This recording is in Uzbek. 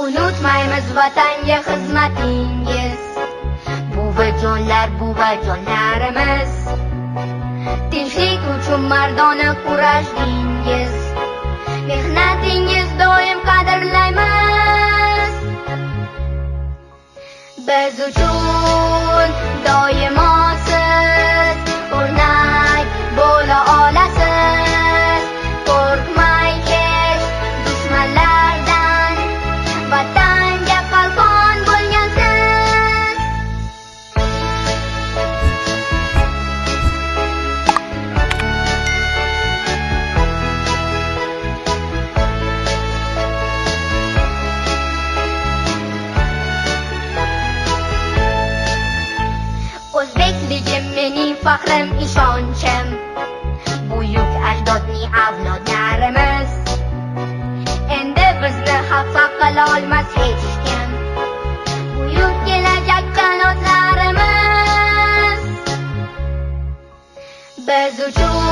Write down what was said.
Unutmaymiz vatanga xizmatingiz, buvajonlarimiz. Tinchlik uchun mardona kurashdingiz, mehnatingiz doim qadrlaymiz. Biz uchun doimo siz o'rnak bo'la olasiz. Qo'rqmay hech dushmanlardan, vatanga qalqon bo'lgansiz. O'zbekligim mening faxrim, ishonchim. Buyuk ajdodning avlodlarimiz. Endi bizni xafa qila olmas hech kim. Buyuk kelajak qanotlarimiz. Biz uchun